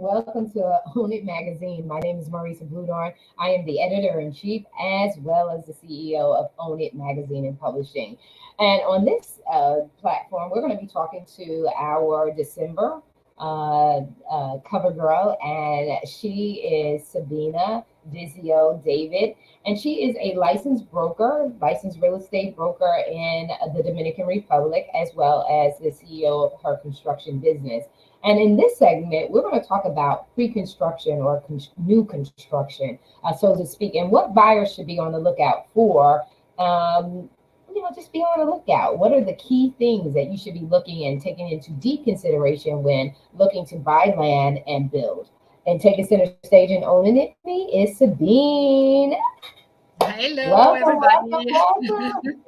welcome to Own It Magazine. My name is Marisa Bludorn. I am the editor-in-chief as well as the CEO of Own It Magazine and Publishing. And on this platform, we're going to be talking to our December cover girl, and she is Sabina Vizio David, and she is a licensed real estate broker in the Dominican Republic, as well as the CEO of her construction business. And in this segment, we're going to talk about pre-construction or new construction, so to speak, and what buyers should be on the lookout for. Just be on the lookout. What are the key things that you should be looking and taking into deep consideration when looking to buy land and build? And taking center stage and owning it me is Sabine. Hello, Welcome, everybody. welcome.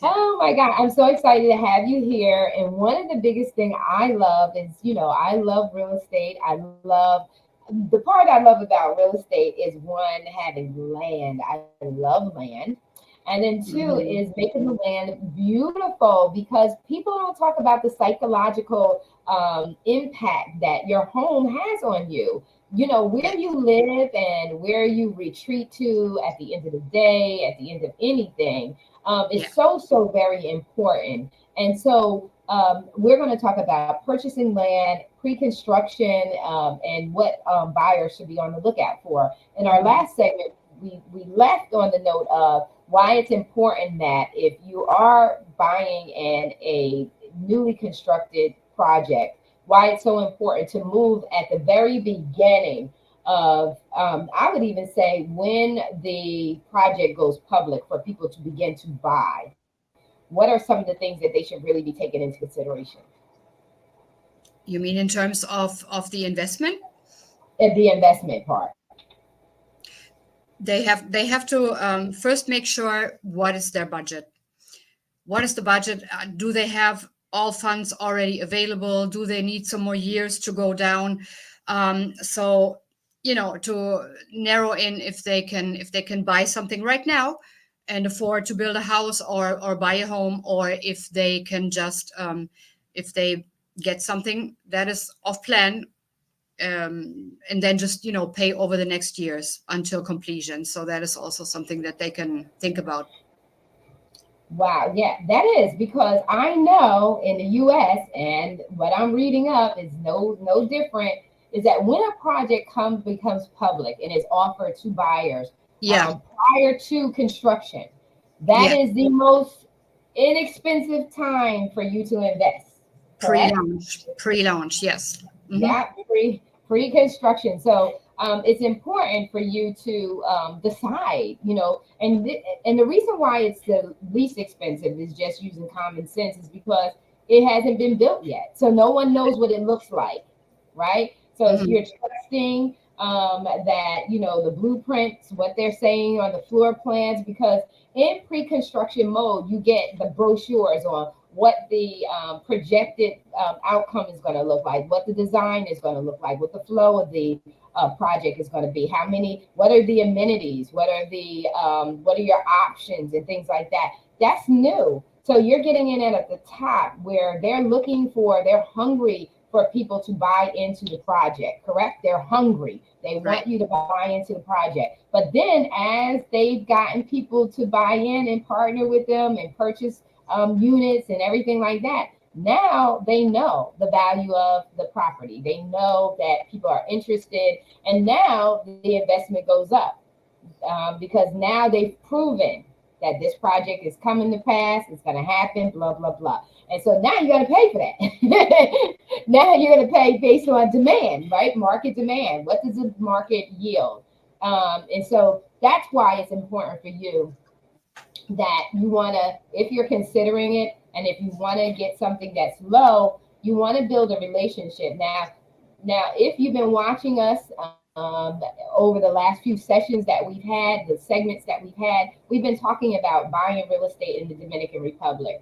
Oh my God, I'm so excited to have you here. And one of the biggest thing I love is, I love real estate. The part I love about real estate is one, having land. I love land. And then two Mhm. is making the land beautiful, because people don't talk about the psychological impact that your home has on you. Where you live and where you retreat to at the end of the day, at the end of anything, Yeah. is so very important. And so we're going to talk about purchasing land, pre-construction, and what buyers should be on the lookout for. In our Mhm. last segment, we left on the note of why it's important that if you are buying in a newly constructed project, why it's so important to move at the very beginning of, I would even say, when the project goes public for people to begin to buy. What are some of the things that they should really be taking into consideration? You mean in terms of the investment? The investment part. They have to first make sure what is their budget. What is the budget? Do they have all funds already available? Do they need some more years to go down? So to narrow in if they can buy something right now and afford to build a house or buy a home, or if they can just if they get something that is off plan, and then just pay over the next years until completion. So that is also something that they can think about. Wow, yeah, that is because I know in the US, and what I'm reading up is no different, is that when a project becomes public and is offered to buyers Yeah. prior to construction, that Yeah. is the most inexpensive time for you to invest, correct? Pre-launch, yes. Hmm. Yeah, pre-construction. So it's important for you to decide, and the reason why it's the least expensive is just using common sense is because it hasn't been built yet, so no one knows what it looks like, right? So Hmm. you're trusting that the blueprints, what they're saying on the floor plans, because in pre-construction mode you get the brochures on what the projected outcome is going to look like, what the design is going to look like, what the flow of the project is going to be, what are the amenities, what are your options and things like that. That's new. So you're getting in at the top where they're hungry for people to buy into the project, correct? They're hungry. They Right. want you to buy into the project. But then as they've gotten people to buy in and partner with them and purchase units and everything like that, now they know the value of the property. They know that people are interested, and now the investment goes up because now they've proven that this project is coming to pass, it's going to happen, blah, blah, blah. And so now you're going to pay for that. Now you're going to pay based on demand, right? Market demand. What does the market yield? And so that's why it's important for you that you want to, if you're considering it, and if you want to get something that's low, you want to build a relationship. Now, if you've been watching us over the last few sessions that we've had, the segments that we've been talking about buying real estate in the Dominican Republic.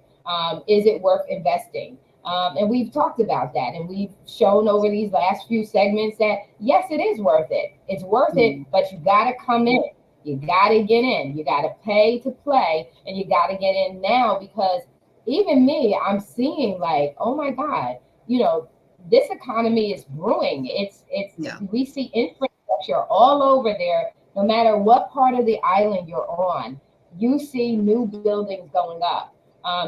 Is it worth investing? And we've talked about that, and we've shown over these last few segments that yes, it is worth it. It's worth it, Mhm. but you got to come in. You got to get in. You got to pay to play, and you got to get in now, because even me, I'm seeing like, oh my God, you know, this economy is brewing. It's Yeah. we see infrastructure all over there. No matter what part of the island you're on, you see new buildings going up.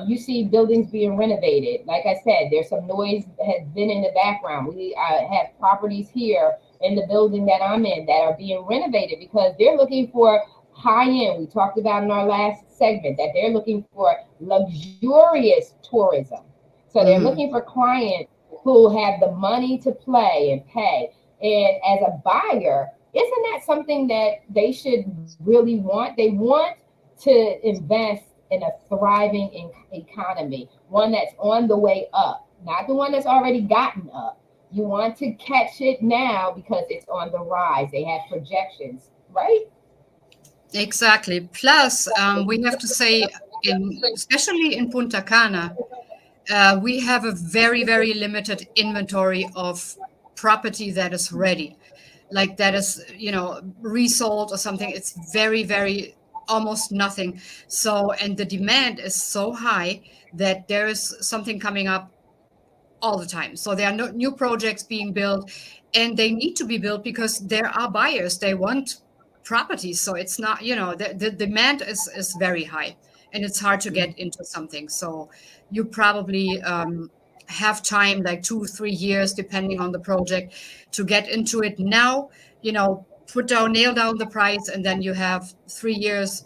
You see buildings being renovated. Like I said, there's some noise that has been in the background. We have properties here in the building that I'm in that are being renovated because they're looking for high end. We talked about in our last segment that they're looking for luxurious tourism. So they're Hmm. looking for clients who have the money to play and pay. And as a buyer, isn't that something that they should really want? They want to invest in a thriving economy, one that's on the way up, not the one that's already gotten up. You want to catch it now because it's on the rise. They have projections, right? Exactly. Plus, we have to say, especially in Punta Cana, we have a very, very limited inventory of property that is ready, like that is, resold or something. It's very, very almost nothing. So, and the demand is so high that there is something coming up all the time. So there are no new projects being built, and they need to be built because there are buyers. They want properties. So it's not, the demand is very high, and it's hard to get into something. So you probably have time, like 2 3 years, depending on the project, to get into it now. Nail down the price, and then you have 3 years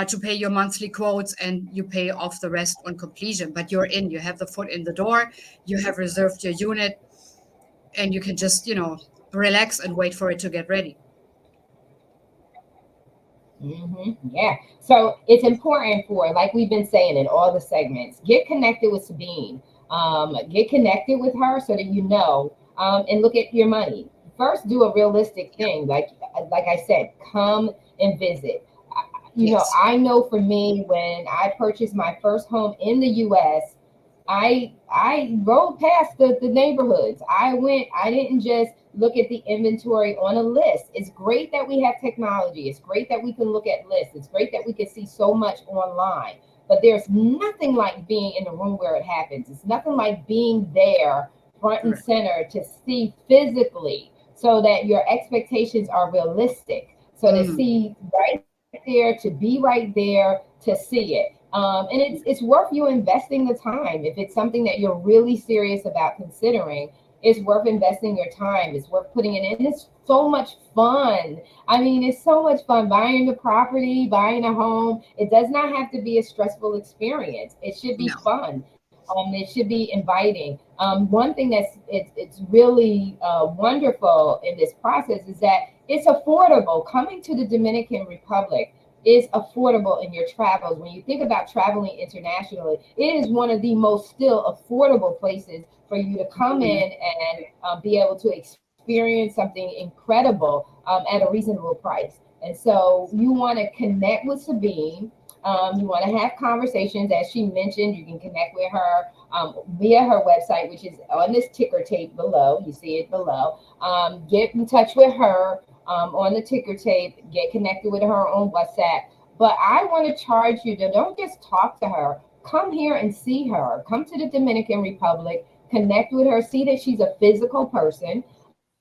to pay your monthly quotes, and you pay off the rest on completion. But you're in, you have the foot in the door, you have reserved your unit, and you can just, relax and wait for it to get ready. Yeah. So it's important for, like we've been saying in all the segments, get connected with Sabine. Get connected with her so that you know, and look at your money. First, do a realistic Yeah. thing. Like I said, come and visit. Yes. I know for me, when I purchased my first home in the U.S., I rode past the neighborhoods. I didn't just look at the inventory on a list. It's great that we have technology. It's great that we can look at lists. It's great that we can see so much online. But there's nothing like being in the room where it happens. It's nothing like being there front and Correct. center to see physically so that your expectations are realistic. So to Mhm. see right there, to be right there, to see it. And it's worth you investing the time. If it's something that you're really serious about considering, it's worth investing your time. It's worth putting it in. It's so much fun. I mean, it's so much fun buying the property, buying a home. It does not have to be a stressful experience. It should No. be fun. It should be inviting. One thing it's really wonderful in this process is that it's affordable. Coming to the Dominican Republic is affordable in your travels. When you think about traveling internationally, it is one of the most still affordable places for you to come Mhm. in and be able to experience something incredible at a reasonable price. And so you want to connect with Sabine. You want to have conversations. As she mentioned, you can connect with her via her website, which is on this ticker tape below. You see it below. Get in touch with her on the ticker tape, get connected with her on WhatsApp. But I want to charge you to don't just talk to her. Come here and see her. Come to the Dominican Republic, connect with her, see that she's a physical person,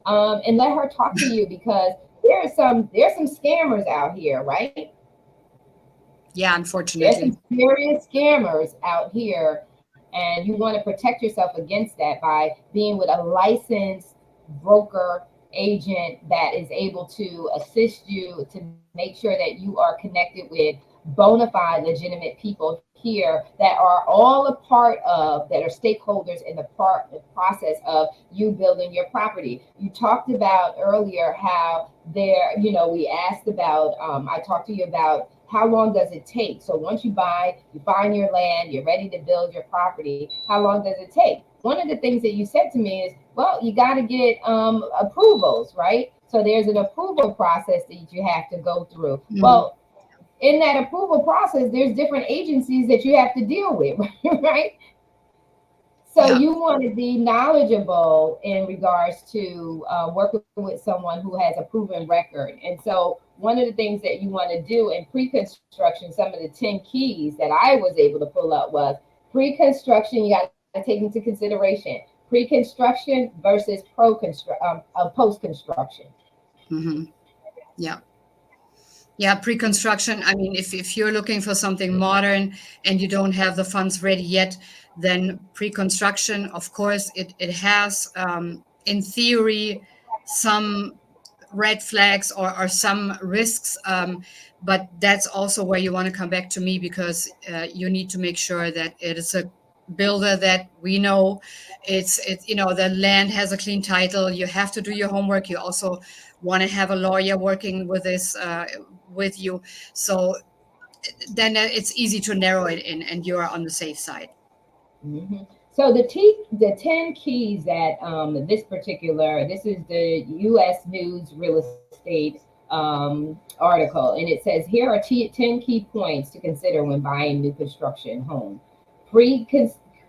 and let her talk to you because there's some scammers out here, right? Yeah, There's some unfortunately. serious scammers out here, and you want to protect yourself against that by being with a licensed broker agent that is able to assist you to make sure that you are connected with bona fide legitimate people here that are all a part of that are stakeholders in the process of you building your property. You talked about earlier how there, we asked about, I talked to you about how long does it take. So once you buy, you find your land, you're ready to build your property, how long does it take? One of the things that you said to me is, well, you got to get approvals, right? So there's an approval process that you have to go through. Mhm. Well, in that approval process, there's different agencies that you have to deal with, right? So Yeah. you want to be knowledgeable in regards to working with someone who has a proven record. And so one of the things that you want to do in pre-construction, some of the 10 keys that I was able to pull up was pre-construction, you got to take into consideration. pre-construction versus post-construction. Hmm. Yeah. Yeah, pre-construction. I mean, if you're looking for something modern and you don't have the funds ready yet, then pre-construction, of course, it has, in theory, some red flags or some risks. But that's also where you want to come back to me, because you need to make sure that it is a builder that we know. The land has a clean title. You have to do your homework. You also want to have a lawyer working with this with you. So then it's easy to narrow it in, and you are on the safe side. hmm So the 10 keys that this is the U.S. News Real Estate article, and it says here are 10 key points to consider when buying new construction home. Pre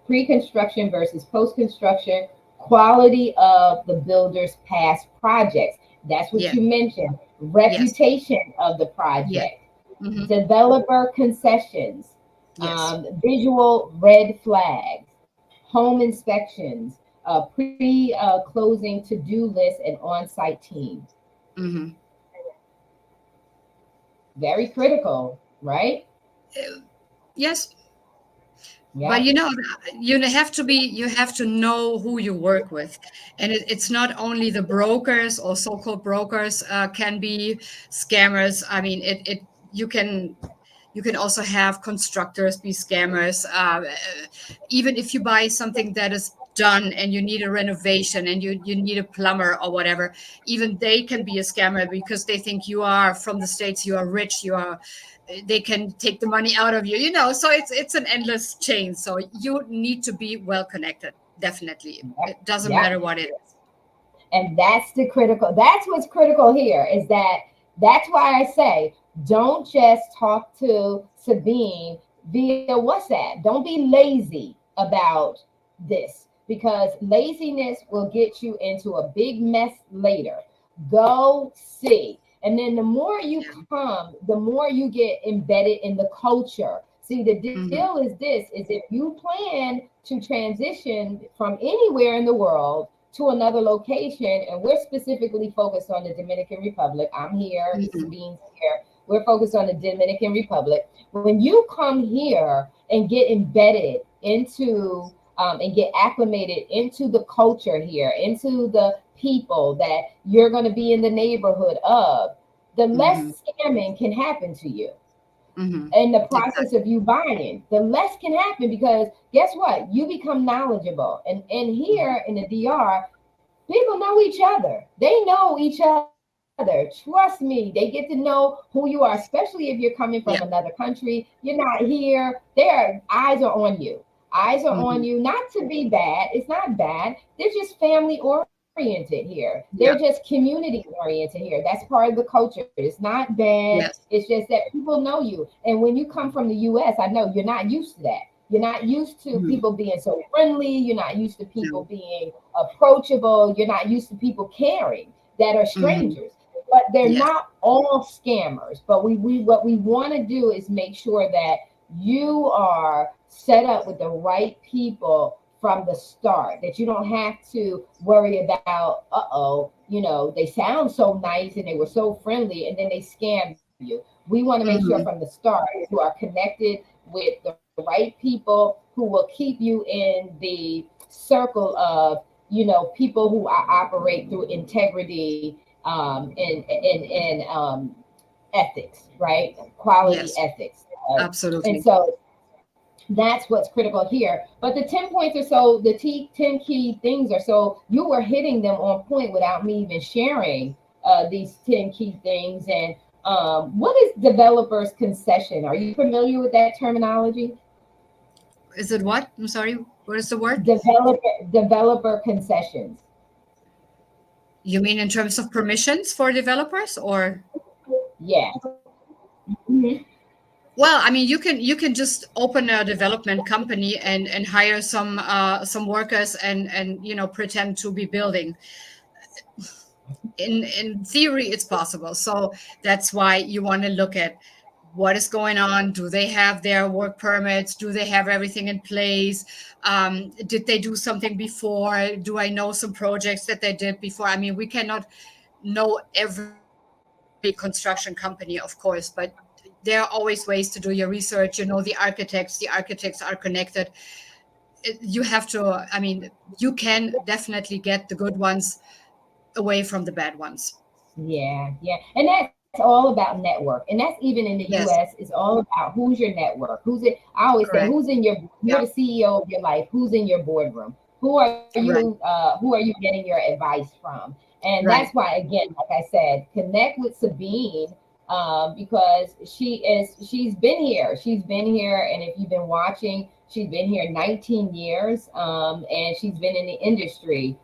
Pre-construction versus post-construction, quality of the builder's past projects. That's what Yeah. you mentioned. Yes. Reputation of the Yeah. project, Hmm. developer concessions, Yes. visual red flags, home inspections, pre-closing to-do list, and on-site teams. Hmm. Very critical, right? Yes. But Yeah. you have to know who you work with, and it's not only the brokers or so-called brokers can be scammers. I mean, it you can also have constructors be scammers. Even if you buy something that is done and you need a renovation and you need a plumber or whatever, even they can be a scammer because they think you are from the States, you are rich, they can take the money out of so it's an endless chain. So you need to be well connected, definitely. It doesn't Yeah. matter what it is. And that's what's critical here is that's why I say don't just talk to Sabine via WhatsApp. Don't be lazy about this, because laziness will get you into a big mess later. Go see. And then the more you Yeah. come, the more you get embedded in the culture. See, the deal Hmm. is this is if you plan to transition from anywhere in the world to another location, and we're specifically focused on the Dominican Republic. I'm here, Hmm. Sabine's here. We're focused on the Dominican Republic. When you come here and get embedded into and get acclimated into the culture here, into the people that you're going to be in the neighborhood of, the Hmm. less scamming can happen to you Hmm. in the process Exactly. of you buying. The less can happen because guess what? You become knowledgeable. And Hmm. here in the DR, people know each other. They know each other. Trust me, they get to know who you are, especially if you're coming from Yeah. another country. You're not here. Their eyes are on you. Eyes are on Hmm. you. Not to be bad. It's not bad. They're just family oriented here. They're Yeah. just community oriented here. That's part of the culture. It's not bad. Yes. It's just that people know you. And when you come from the US, I know you're not used to that. You're not used to Hmm. people being so friendly. You're not used to people No. being approachable. You're not used to people caring that are Hmm. strangers. But they're Yes. not all scammers. But we what we want to do is make sure that you are set up with the right people from the start, that you don't have to worry about, they sound so nice and they were so friendly and then they scam you. We want to make sure from the Hmm. start you are connected with the right people who will keep you in the circle of people who operate through integrity, and ethics, right? Quality Yes. ethics. And Absolutely. so that's what's critical here. But the 10 points are so, the 10 key things are so, you were hitting them on point without me even sharing these 10 key things. And what is developer's concession? Are you familiar with that terminology? Is it what? I'm sorry. What is the word? Developer concessions. You mean in terms of permissions for developers, or? Yeah. Mhm. Well, I mean, you can just open a development company and hire some workers and pretend to be building. In theory, it's possible. So that's why you want to look at what is going on. Do they have their work permits? Do they have everything in place? Did they do something before? Do I know some projects that they did before? I mean, we cannot know every construction company, of course, but there are always ways to do your research. You know, the architects are connected. You have to, I mean, you can definitely get the good ones away from the bad ones. Yeah, yeah. And that's all about network. And that's even in the US, Yes, it's all about who's your network. Who's it? I always say, correct. who's in your, you're Yeah, the CEO of your life. Who's in your boardroom? right, Who are you getting your advice from? And that's right. why, again, like I said, connect with Sabine, because she's been here. She's been here. And if you've been watching, she's been here 19 years. And she's been in the industry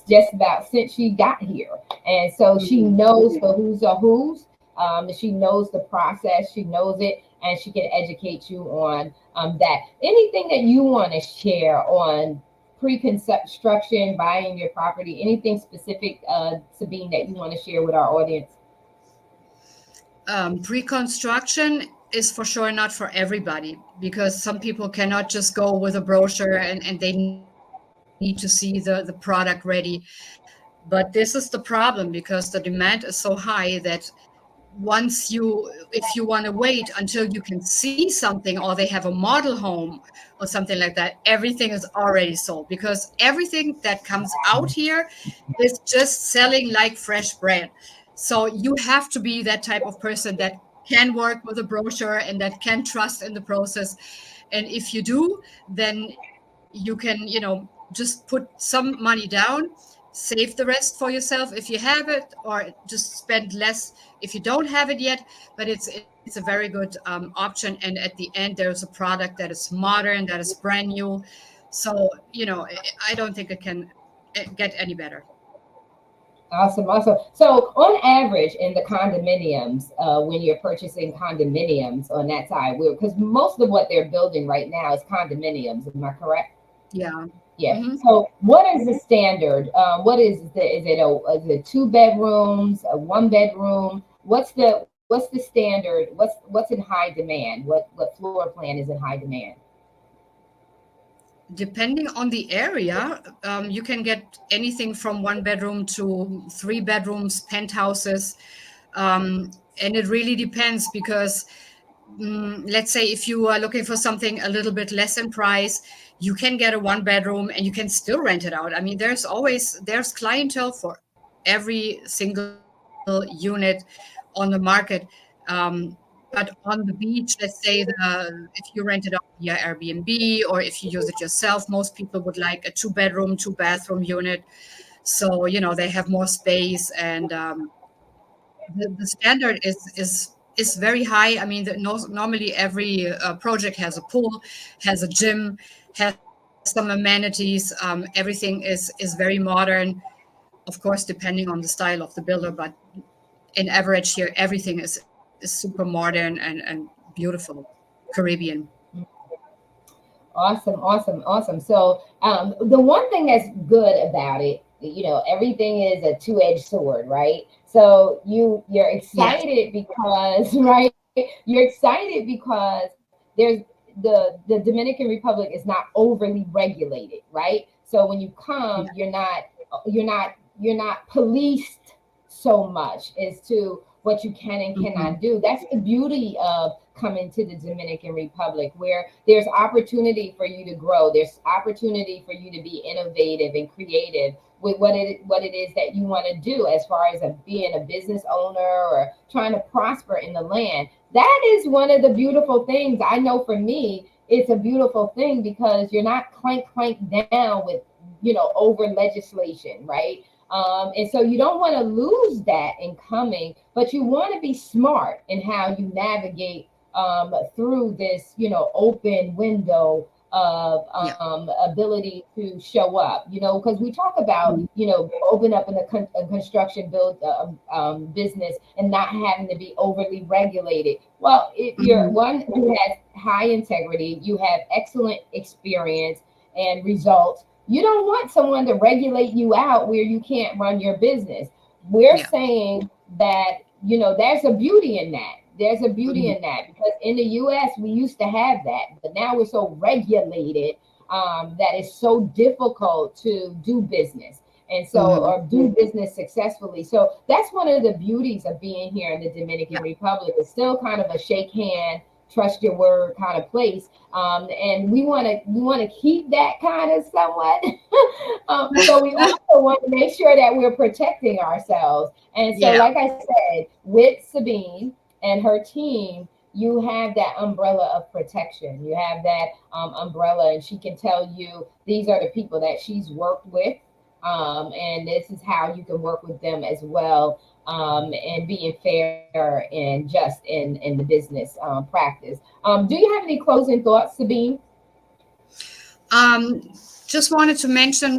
just about since she got here. And so she Mhm. knows the who's or who's. She knows the process. She knows it, and she can educate you on that. Anything that you want to share on pre-construction, buying your property, anything specific, Sabine, that you want to share with our audience? Pre-construction is for sure not for everybody because some people cannot just go with a brochure and they need to see the product ready. But this is the problem because the demand is so high that if you want to wait until you can see something or they have a model home or something like that, everything is already sold because everything that comes out here is just selling like fresh bread. So you have to be that type of person that can work with a brochure and that can trust in the process. And if you do, then you can, just put some money down, save the rest for yourself if you have it, or just spend less if you don't have it yet. But it's a very good option, and at the end there's a product that is modern, that is brand new. So I don't think it can get any better. Awesome, awesome. So, on average, in the condominiums, when you're purchasing condominiums on that side, because most of what they're building right now is condominiums. Am I correct? Yeah. Yeah. Hmm. So, what is the standard? What is it two bedrooms, a one bedroom? What's the standard? What's in high demand? What floor plan is in high demand? Depending on the area, you can get anything from one bedroom to three bedrooms, penthouses. And it really depends because let's say if you are looking for something a little bit less in price, you can get a one bedroom and you can still rent it out. I mean, there's clientele for every single unit on the market. But on the beach, let's say if you rent it out via Airbnb or if you use it yourself, most people would like a two bedroom, two bathroom unit. So they have more space, and the standard is very high. I mean, normally every project has a pool, has a gym, has some amenities. Everything is very modern, of course, depending on the style of the builder. But in average here, everything is super modern and beautiful, Caribbean. Awesome, awesome, awesome. So, the one thing that's good about it, everything is a two-edged sword, right? So you're Yes. excited because, right? You're excited because there's the Dominican Republic is not overly regulated, right? So when you come, Yeah. you're not policed so much as to what you can and Mhm. cannot do. That's the beauty of coming to the Dominican Republic, where there's opportunity for you to grow. There's opportunity for you to be innovative and creative with what it is that you want to do as far as being a business owner or trying to prosper in the land. That is one of the beautiful things. I know for me, it's a beautiful thing because you're not clank down with over legislation, right? And so you don't want to lose that in coming, but you want to be smart in how you navigate through this, open window of Yeah. ability to show up, because we talk about, Mhm. open up in the construction build business and not having to be overly regulated. Well, if you're Mhm. one who has high integrity, you have excellent experience and results, you don't want someone to regulate you out where you can't run your business. We're Yeah. saying that, there's a beauty in that. There's a beauty in that, because in the US we used to have that, but now we're so regulated that it's so difficult to do business. And so, Mhm. or do business successfully. So that's one of the beauties of being here in the Dominican Yeah. Republic. It's still kind of a shake hand, trust your word kind of place. And we want to keep that kind of somewhat. So we also want to make sure that we're protecting ourselves. And so, Yeah. like I said, with Sabine and her team, you have that umbrella of protection. You have that umbrella, and she can tell you these are the people that she's worked with, and this is how you can work with them as well, and being fair and just in the business practice. Do you have any closing thoughts, Sabine? Um, just wanted to mention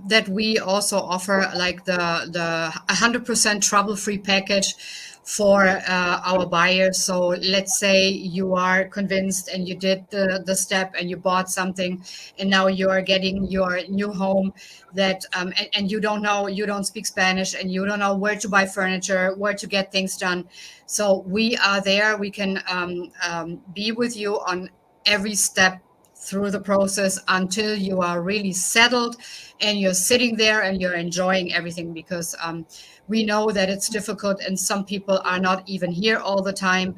that we also offer like the 100% trouble-free package for our buyers. So let's say you are convinced and you did the step and you bought something, and now you are getting your new home that and you don't know, you don't speak Spanish, and you don't know where to buy furniture, where to get things done. So we are there. We can be with you on every step through the process until you are really settled and you're sitting there and you're enjoying everything, because we know that it's difficult and some people are not even here all the time.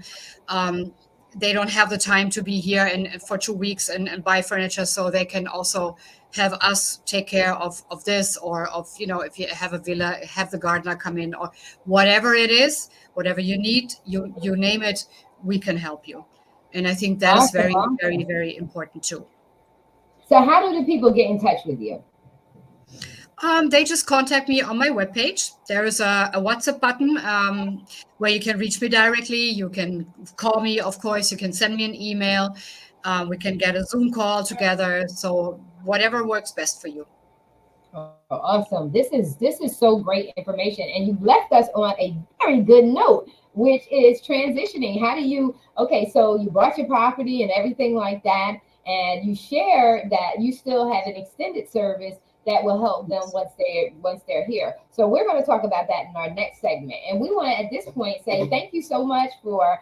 They don't have the time to be here and for 2 weeks and buy furniture, so they can also have us take care of this, or of, if you have a villa, have the gardener come in, or whatever it is, whatever you need, you name it, we can help you. And I think that is Awesome, very, very, awesome. very important too. So, how do the people get in touch with you? They just contact me on my webpage. There is a WhatsApp button where you can reach me directly. You can call me, of course. You can send me an email. We can get a Zoom call together. So whatever works best for you. Oh, awesome. This is so great information. And you've left us on a very good note, which is transitioning. How do you, okay, so you bought your property and everything like that, and you share that you still have an extended service that will help them once they're here. So we're going to talk about that in our next segment. And we want to at this point say thank you so much for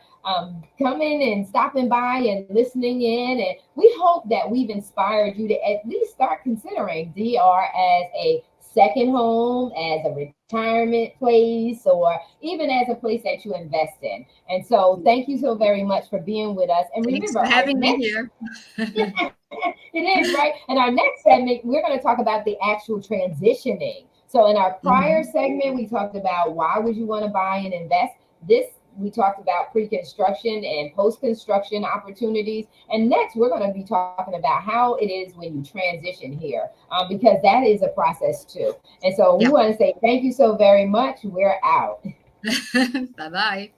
coming and stopping by and listening in. And we hope that we've inspired you to at least start considering DR as a second home, as a retirement place, or even as a place that you invest in. And so, thank you so very much for being with us. And Thanks remember, for our having me next here. it is right. And our next segment, we're going to talk about the actual transitioning. So in our prior Mhm. segment, we talked about why would you want to buy and invest. This we talked about pre-construction and post-construction opportunities. And next, we're going to be talking about how it is when you transition here, because that is a process too. And so we Yeah. want to say thank you so very much. We're out. Bye bye.